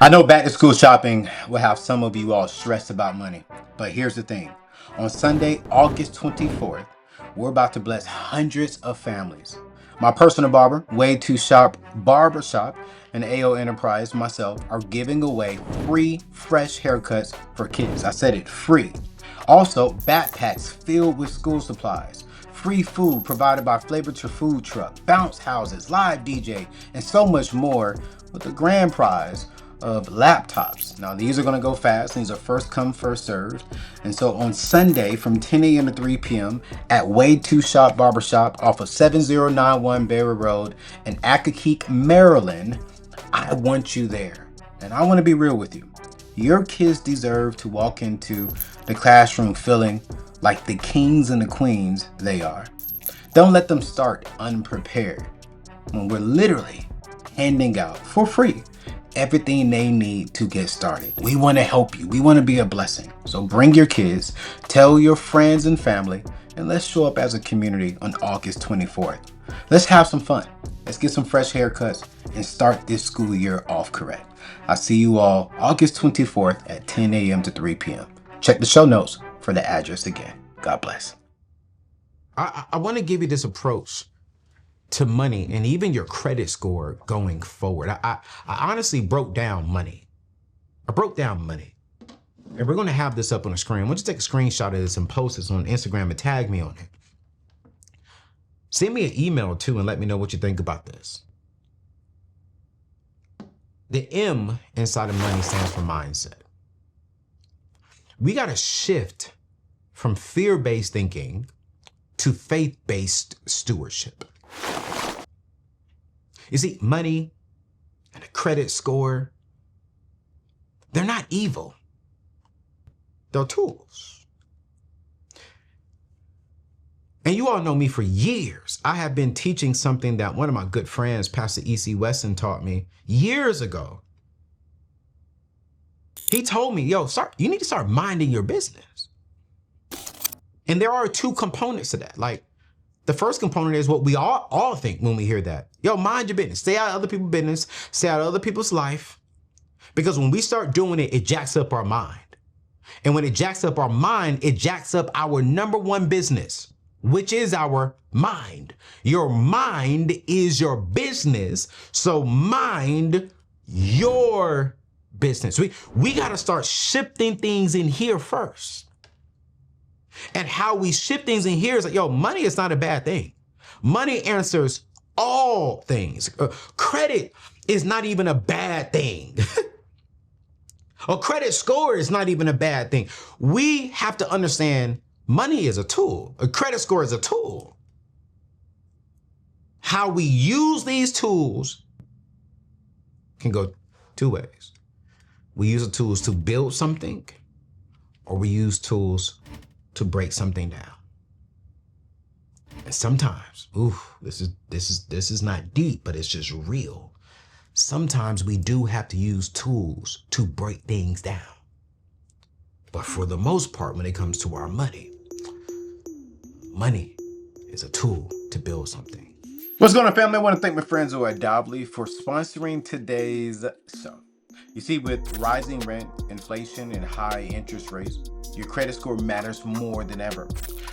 I know back to school shopping will have some of you all stressed about money, but here's the thing. On Sunday, August 24th, we're about to bless hundreds of families. My personal barber, Way Too Sharp Barbershop, and AO Enterprise, myself, are giving away free fresh haircuts for kids. I said it, free. Also, backpacks filled with school supplies. Free food provided by Flavor to Food Truck, bounce houses, live DJ, and so much more with the grand prize of laptops. Now, these are going to go fast. These are first come, first served. And so on Sunday from 10 a.m. to 3 p.m. at Way Too Shop Barbershop off of 7091 Berry Road in Accokeek, Maryland, I want you there. And I want to be real with you. Your kids deserve to walk into the classroom feeling like the kings and the queens they are. Don't let them start unprepared when we're literally handing out for free everything they need to get started. We want to help you. We want to be a blessing. So bring your kids, tell your friends and family, and let's show up as a community on August 24th. Let's have some fun. Let's get some fresh haircuts and start this school year off correct. I'll see you all August 24th at 10 a.m. to 3 p.m. Check the show notes for the address again. God bless. I want to give you this approach to money and even your credit score going forward. I honestly broke down money. I broke down money. And we're going to have this up on the screen. Why don't you take a screenshot of this and post this on Instagram and tag me on it. Send me an email too and let me know what you think about this. The M inside of money stands for mindset. We got to shift from fear-based thinking to faith-based stewardship. You see, money and a credit score, they're not evil. They're tools. And you all know me for years. I have been teaching something that one of my good friends, Pastor E.C. Weston, taught me years ago. He told me, you need to start minding your business. And there are two components to that. Like, the first component is what we all think when we hear that. Mind your business. Stay out of other people's business. Stay out of other people's life. Because when we start doing it, it jacks up our mind. And when it jacks up our mind, it jacks up our number one business, which is our mind. Your mind is your business. So mind your business. We got to start shifting things in here first. And how we shift things in here is like, money is not a bad thing. Money answers all things. Credit is not even a bad thing. A credit score is not even a bad thing. We have to understand money is a tool. A credit score is a tool. How we use these tools can go two ways. We use the tools to build something, or we use tools to break something down. And sometimes, this is not deep, but it's just real. Sometimes we do have to use tools to break things down. But for the most part, when it comes to our money is a tool to build something. What's going on, family? I want to thank my friends over at Dobbly for sponsoring today's show. You see, with rising rent, inflation, and high interest rates, your credit score matters more than ever.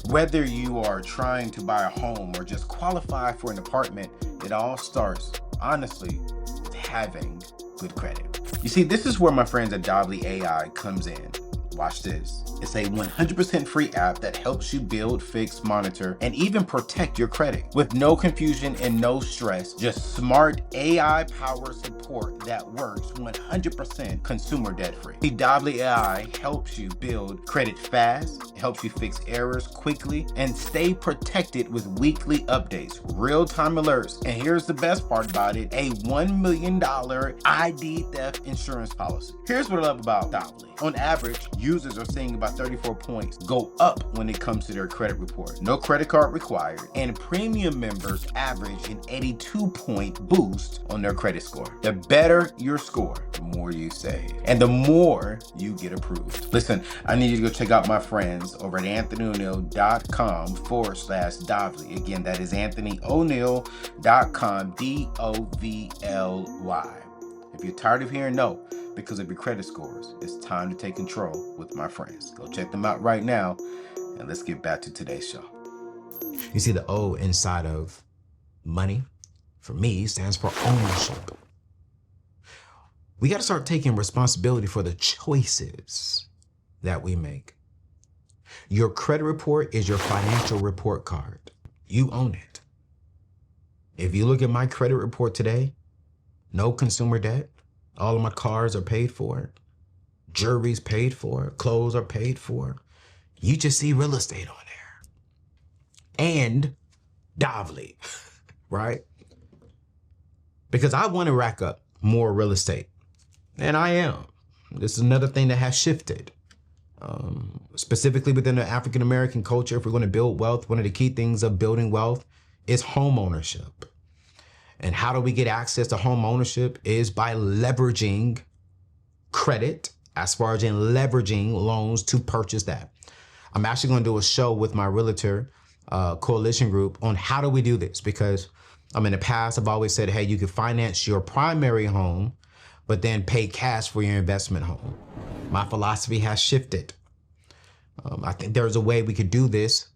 Whether you are trying to buy a home or just qualify for an apartment, it all starts, honestly, with having good credit. You see, this is where my friends at Dobbly AI comes in. Watch this. It's a 100% free app that helps you build, fix, monitor, and even protect your credit with no confusion and no stress. Just smart AI-powered support that works 100% consumer debt-free. The Dobbly AI helps you build credit fast, helps you fix errors quickly, and stay protected with weekly updates, real-time alerts, and here's the best part about it, a $1 million ID theft insurance policy. Here's what I love about Dobbly. On average, users are seeing about 34 points go up when it comes to their credit report. No credit card required, and premium members average an 82-point boost on their credit score. The better your score, the more you save, and the more you get approved. Listen, I need you to go check out my friends over at AnthonyONeal.com/Dobbly. Again, that is AnthonyONeal.com, DOVLY. If you're tired of hearing no, because of your credit scores. It's time to take control with my friends. Go check them out right now, and let's get back to today's show. You see, the O inside of money, for me, stands for ownership. We got to start taking responsibility for the choices that we make. Your credit report is your financial report card. You own it. If you look at my credit report today, no consumer debt. All of my cars are paid for. Jewelry's paid for. Clothes are paid for. You just see real estate on there. And Dovely, right? Because I want to rack up more real estate. And I am. This is another thing that has shifted. Specifically within the African-American culture, if we're going to build wealth, one of the key things of building wealth is home ownership. And how do we get access to home ownership is by leveraging credit, as far as in leveraging loans to purchase that. I'm actually going to do a show with my realtor coalition group on how do we do this, because in the past, I've always said, hey, you can finance your primary home, but then pay cash for your investment home. My philosophy has shifted. I think there's a way we could do this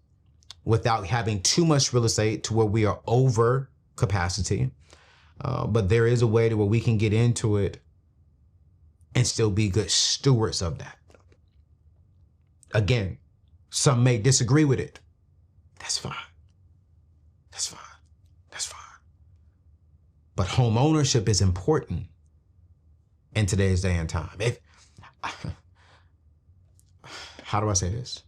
without having too much real estate to where we are over capacity. But there is a way to where we can get into it and still be good stewards of that. Again, some may disagree with it. That's fine. That's fine. That's fine. But home ownership is important in today's day and time. How do I say this?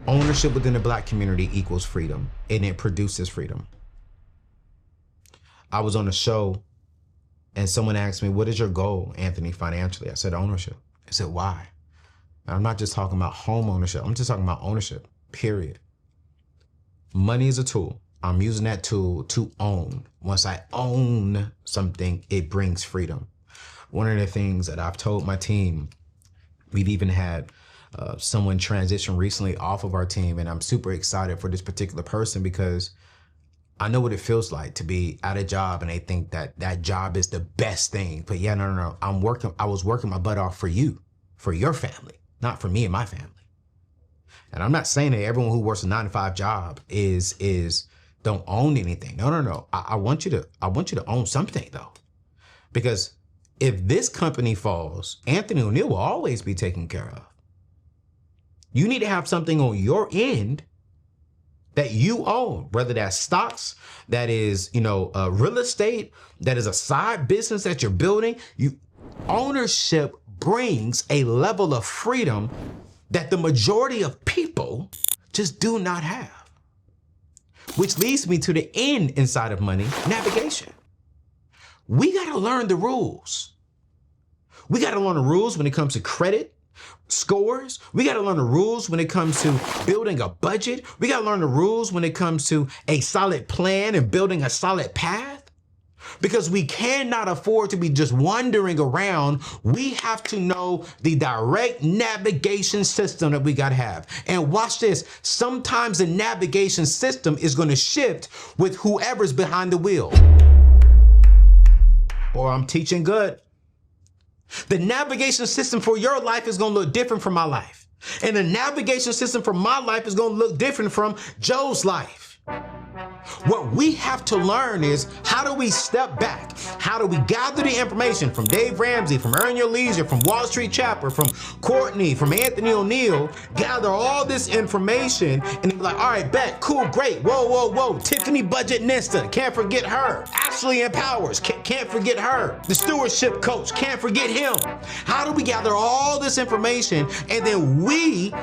Ownership within the Black community equals freedom, and it produces freedom. I was on a show and someone asked me, what is your goal, Anthony, financially? I said, ownership. I said, why? And I'm not just talking about home ownership. I'm just talking about ownership, period. Money is a tool. I'm using that tool to own. Once I own something, it brings freedom. One of the things that I've told my team, we've even had someone transition recently off of our team, and I'm super excited for this particular person because I know what it feels like to be at a job and they think that that job is the best thing. But yeah, no. I was working my butt off for you, for your family, not for me and my family. And I'm not saying that everyone who works a 9-to-5 job don't own anything. No. I want you to own something though, because if this company falls, Anthony ONeal will always be taken care of. You need to have something on your end that you own, whether that's stocks, that is, real estate, that is a side business that you're building. Ownership brings a level of freedom that the majority of people just do not have. Which leads me to the end inside of money, navigation. We got to learn the rules. We got to learn the rules when it comes to credit scores. We got to learn the rules when it comes to building a budget. We got to learn the rules when it comes to a solid plan and building a solid path. Because we cannot afford to be just wandering around. We have to know the direct navigation system that we got to have. And watch this. Sometimes the navigation system is going to shift with whoever's behind the wheel. Or I'm teaching good. The navigation system for your life is going to look different from my life. And the navigation system for my life is going to look different from Joe's life. What we have to learn is, how do we step back? How do we gather the information from Dave Ramsey, from Earn Your Leisure, from Wall Street Chapter, from Courtney, from Anthony ONeal, gather all this information and be like, all right, bet, cool, great, whoa. Tiffany Budget Nista, can't forget her. Ashley Empowers, can't forget her. The stewardship coach, can't forget him. How do we gather all this information and then we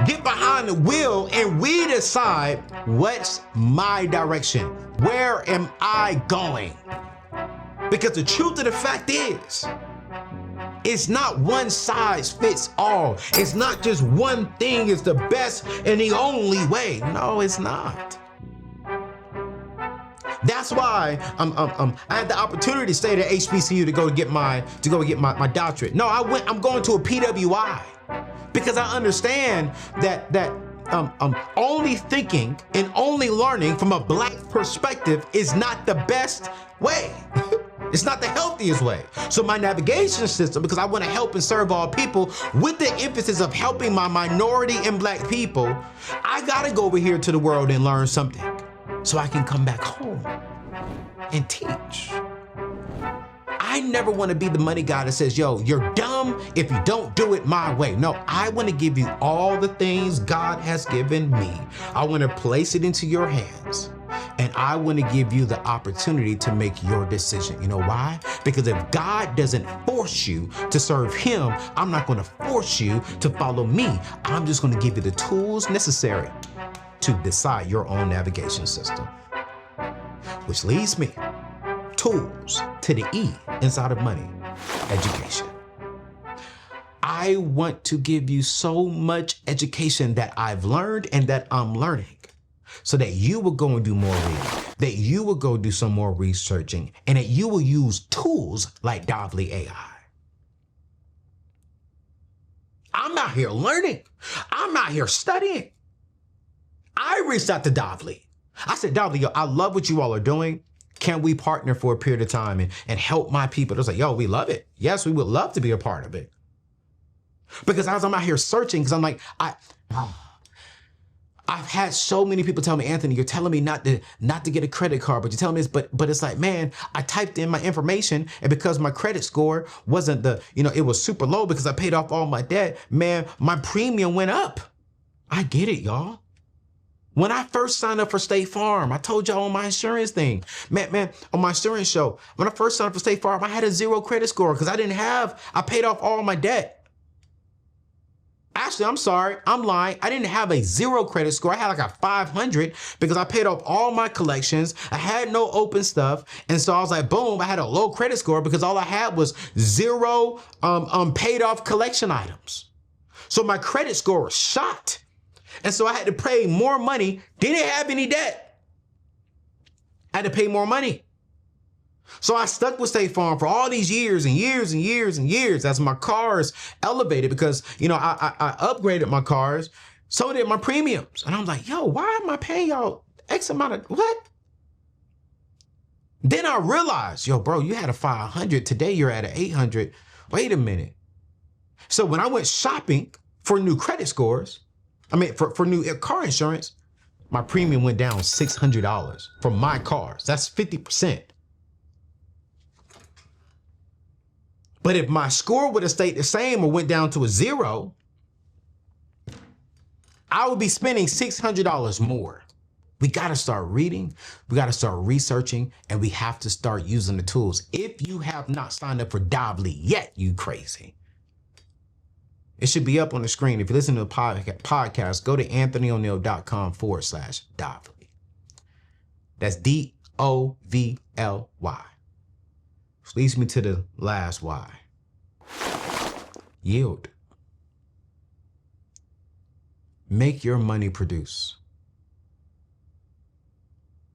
get behind the wheel and we decide, what's my direction? Where am I going? Because the truth of the fact is, it's not one size fits all. It's not just one thing is the best and the only way. No, it's not. That's why I had the opportunity to stay at HBCU to go get my doctorate. No, I'm going to a PWI. Because I understand that only thinking and only learning from a Black perspective is not the best way. It's not the healthiest way. So my navigation system, because I want to help and serve all people with the emphasis of helping my minority and Black people, I gotta go over here to the world and learn something so I can come back home and teach. I never want to be the money guy that says, yo, you're dumb if you don't do it my way. No, I want to give you all the things God has given me. I want to place it into your hands. And I want to give you the opportunity to make your decision. You know why? Because if God doesn't force you to serve him, I'm not going to force you to follow me. I'm just going to give you the tools necessary to decide your own navigation system. Which leads me, tools to the E inside of money, education. I want to give you so much education that I've learned and that I'm learning, so that you will go and do more reading, that you will go do some more researching, and that you will use tools like Dovely AI. I'm out here learning. I'm out here studying. I reached out to Dovely. I said, Dovely, yo, I love what you all are doing. Can we partner for a period of time and help my people? It was like, yo, we love it. Yes, we would love to be a part of it. Because as I'm out here searching, because I'm like, I've had so many people tell me, Anthony, you're telling me not to get a credit card, but you're telling me this, but it's like, man, I typed in my information, and because my credit score wasn't it was super low because I paid off all my debt, man, my premium went up. I get it, y'all. When I first signed up for State Farm, I told y'all on my insurance thing, man, on my insurance show, when I first signed up for State Farm, I had a 0 credit score because I paid off all my debt. Actually, I'm sorry, I'm lying. I didn't have a 0 credit score. I had like a 500 because I paid off all my collections. I had no open stuff. And so I was like, boom, I had a low credit score because all I had was 0 paid off collection items. So my credit score was shot. And so I had to pay more money. Didn't have any debt. I had to pay more money. So I stuck with State Farm for all these years and years and years and years as my cars elevated because, I upgraded my cars. So did my premiums. And I'm like, yo, why am I paying y'all X amount of what? Then I realized, yo, bro, you had a 500. Today you're at an 800. Wait a minute. So when I went shopping for new credit scores, for new car insurance, my premium went down $600 for my cars. That's 50%. But if my score would have stayed the same or went down to a 0, I would be spending $600 more. We got to start reading, we got to start researching, and we have to start using the tools. If you have not signed up for Dovely yet, you crazy. It should be up on the screen. If you listen to the podcast, go to anthonyoneal.com/Dovely. That's DOVLY. Which leads me to the last Y. Yield. Make your money produce.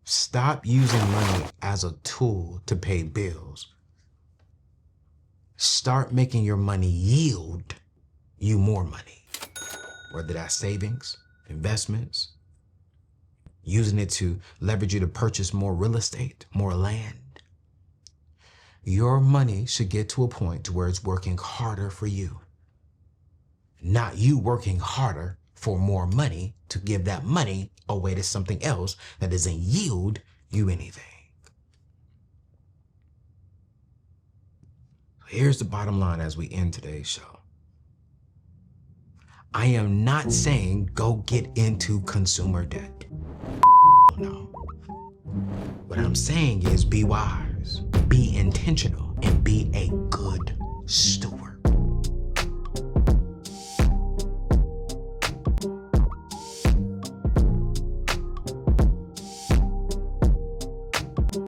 Stop using money as a tool to pay bills. Start making your money yield you more money. Whether that's savings, investments, using it to leverage you to purchase more real estate, more land. Your money should get to a point to where it's working harder for you. Not you working harder for more money to give that money away to something else that doesn't yield you anything. Here's the bottom line as we end today's show. I am not saying go get into consumer debt. No. What I'm saying is be wise, be intentional, and be a